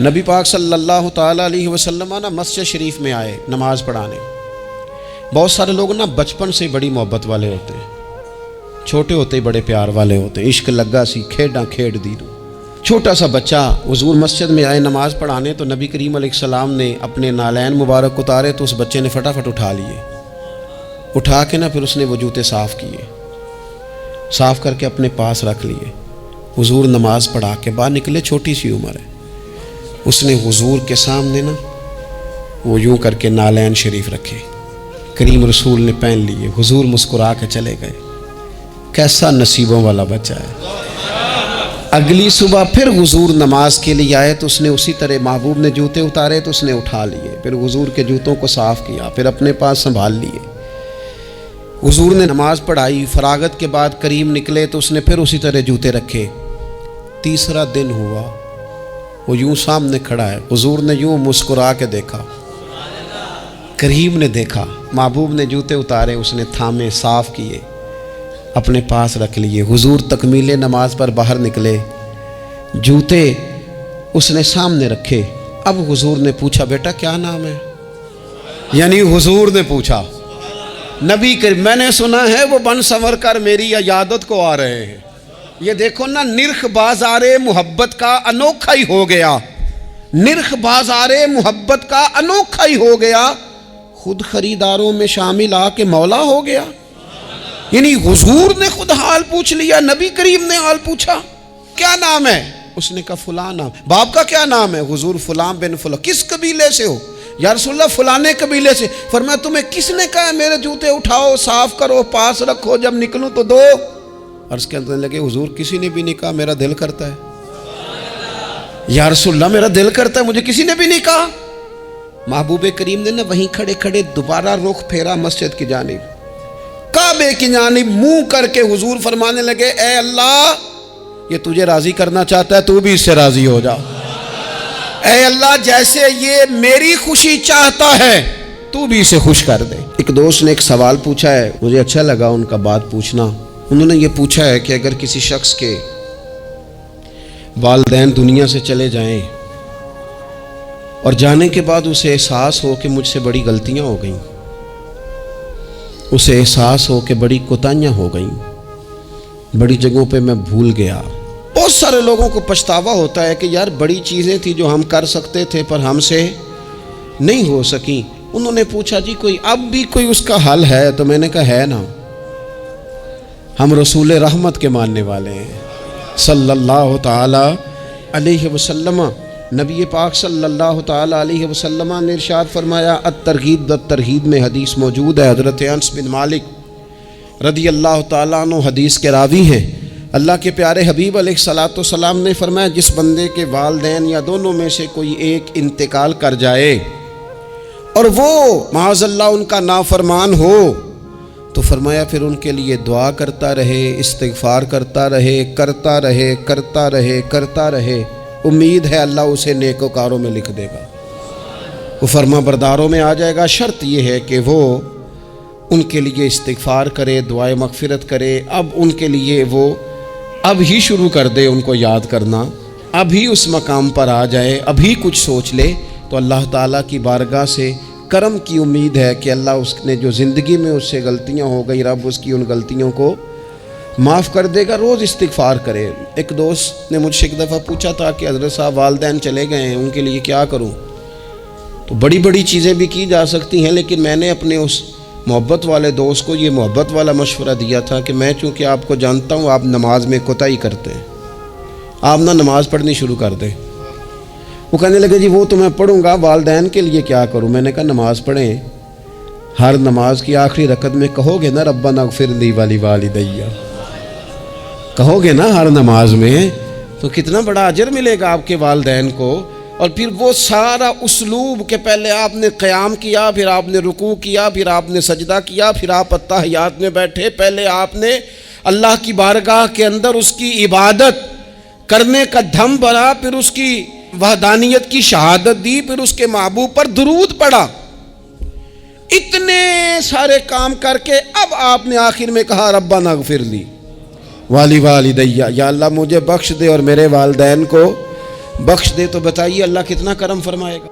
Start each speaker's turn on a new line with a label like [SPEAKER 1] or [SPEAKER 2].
[SPEAKER 1] نبی پاک صلی اللہ تعالیٰ علیہ وسلم نا مسجد شریف میں آئے نماز پڑھانے۔ بہت سارے لوگ نا بچپن سے بڑی محبت والے ہوتے ہیں، چھوٹے ہوتے ہی بڑے پیار والے ہوتے ہیں، عشق لگا سی کھیڈاں کھیڈ دی۔ چھوٹا سا بچہ حضور مسجد میں آئے نماز پڑھانے تو نبی کریم علیہ السلام نے اپنے نالین مبارک اتارے تو اس بچے نے فٹافٹ اٹھا لیے، اٹھا کے نا پھر اس نے وہ جوتے صاف کیے، صاف کر کے اپنے پاس رکھ لیے۔ حضور نماز پڑھا کے باہر نکلے، چھوٹی سی عمر ہے، اس نے حضور کے سامنے نا وہ یوں کر کے نالین شریف رکھے، کریم رسول نے پہن لیے، حضور مسکرا کے چلے گئے۔ کیسا نصیبوں والا بچہ ہے۔ اگلی صبح پھر حضور نماز کے لیے آئے تو اس نے اسی طرح محبوب نے جوتے اتارے تو اس نے اٹھا لیے، پھر حضور کے جوتوں کو صاف کیا، پھر اپنے پاس سنبھال لیے۔ حضور نے نماز پڑھائی، فراغت کے بعد کریم نکلے تو اس نے پھر اسی طرح جوتے رکھے۔ تیسرا دن ہوا، وہ یوں سامنے کھڑا ہے، حضور نے یوں مسکرا کے دیکھا، کریم نے دیکھا، محبوب نے جوتے اتارے، اس نے تھامے، صاف کیے، اپنے پاس رکھ لیے۔ حضور تکمیل نماز پر باہر نکلے، جوتے اس نے سامنے رکھے۔ اب حضور نے پوچھا بیٹا کیا نام ہے؟ یعنی حضور نے پوچھا، نبی کریم میں نے سنا ہے وہ بن سنور کر میری عیادت کو آ رہے ہیں۔ یہ دیکھو نا، نرخ بازار محبت کا انوکھا ہی ہو گیا، نرخ بازار محبت کا انوکھا ہی ہو گیا، خود خریداروں میں شامل آ کے مولا ہو گیا۔ یعنی حضور نے خود حال پوچھ لیا، نبی کریم نے حال پوچھا کیا نام ہے؟ اس نے کہا فلاں نام۔ باپ کا کیا نام ہے؟ حضور فلاں بن فلاں۔ کس قبیلے سے ہو؟ یا رسول اللہ فلانے قبیلے سے۔ فرمایا تمہیں کس نے کہا ہے میرے جوتے اٹھاؤ، صاف کرو، پاس رکھو، جب نکلوں تو دو؟ عرض کرنے لگے حضور کسی نے بھی نہیں کہا، میرا دل کرتا ہے۔ یا رسول اللہ میرا دل کرتا ہے، مجھے کسی نے بھی نہیں کہا۔ محبوب کریم نے نا وہیں کھڑے کھڑے دوبارہ رخ پھیرا مسجد کی جانب، کعبے کی جانب منہ کر کے حضور فرمانے لگے اے اللہ یہ تجھے راضی کرنا چاہتا ہے، تو بھی اس سے راضی ہو جا۔ اے اللہ جیسے یہ میری خوشی چاہتا ہے تو بھی اسے خوش کر دے۔ ایک دوست نے ایک سوال پوچھا ہے، مجھے اچھا لگا ان کا بات پوچھنا۔ انہوں نے یہ پوچھا ہے کہ اگر کسی شخص کے والدین دنیا سے چلے جائیں اور جانے کے بعد اسے احساس ہو کہ مجھ سے بڑی غلطیاں ہو گئیں، اسے احساس ہو کہ بڑی کوتاہیاں ہو گئیں، بڑی جگہوں پہ میں بھول گیا۔ بہت سارے لوگوں کو پچھتاوا ہوتا ہے کہ یار بڑی چیزیں تھیں جو ہم کر سکتے تھے پر ہم سے نہیں ہو سکیں۔ انہوں نے پوچھا جی کوئی اب بھی کوئی اس کا حل ہے؟ تو میں نے کہا ہے نا، ہم رسول رحمت کے ماننے والے ہیں صلی اللہ تعالی علیہ وسلم۔ نبی پاک صلی اللہ تعالی علیہ وسلم نے ارشاد فرمایا، الترغیب والترہیب میں حدیث موجود ہے، حضرت انس بن مالک رضی اللہ تعالیٰ عنہ حدیث کے راوی ہیں۔ اللہ کے پیارے حبیب علیہ الصلوۃ والسلام نے فرمایا جس بندے کے والدین یا دونوں میں سے کوئی ایک انتقال کر جائے اور وہ معاذ اللہ ان کا نافرمان ہو تو فرمایا پھر ان کے لیے دعا کرتا رہے، استغفار کرتا رہے، کرتا رہے، کرتا رہے، کرتا رہے، امید ہے اللہ اسے نیکوکاروں میں لکھ دے گا، وہ فرما برداروں میں آ جائے گا۔ شرط یہ ہے کہ وہ ان کے لیے استغفار کرے، دعائے مغفرت کرے، اب ان کے لیے وہ اب ہی شروع کر دے ان کو یاد کرنا، اب ہی اس مقام پر آ جائے، ابھی کچھ سوچ لے تو اللہ تعالیٰ کی بارگاہ سے کرم کی امید ہے کہ اللہ اس نے جو زندگی میں اس سے غلطیاں ہو گئی، رب اس کی ان غلطیوں کو معاف کر دے گا۔ روز استغفار کرے۔ ایک دوست نے مجھ سے ایک دفعہ پوچھا تھا کہ حضرت صاحب والدین چلے گئے ہیں، ان کے لیے کیا کروں؟ تو بڑی بڑی چیزیں بھی کی جا سکتی ہیں، لیکن میں نے اپنے اس محبت والے دوست کو یہ محبت والا مشورہ دیا تھا کہ میں چونکہ آپ کو جانتا ہوں آپ نماز میں کوتاہی کرتے ہیں، آپ نہ نماز پڑھنی شروع کر دیں۔ وہ کہنے لگے جی وہ تو میں پڑھوں گا، والدین کے لیے کیا کروں؟ میں نے کہا نماز پڑھیں، ہر نماز کی آخری رکعت میں کہو گے نا ربنا اغفر لی ولوالدیّ، کہو گے نا ہر نماز میں، تو کتنا بڑا اجر ملے گا آپ کے والدین کو۔ اور پھر وہ سارا اسلوب کہ پہلے آپ نے قیام کیا، پھر آپ نے رکوع کیا، پھر آپ نے سجدہ کیا، پھر آپ اتحیات میں بیٹھے، پہلے آپ نے اللہ کی بارگاہ کے اندر اس کی عبادت کرنے کا دھم بھرا، پھر اس کی وحدانیت کی شہادت دی، پھر اس کے محبوب پر درود پڑھا، اتنے سارے کام کر کے اب آپ نے آخر میں کہا ربنا اغفر لی ولوالدیّ، یا اللہ مجھے بخش دے اور میرے والدین کو بخش دے تو بتائیے اللہ کتنا کرم فرمائے گا.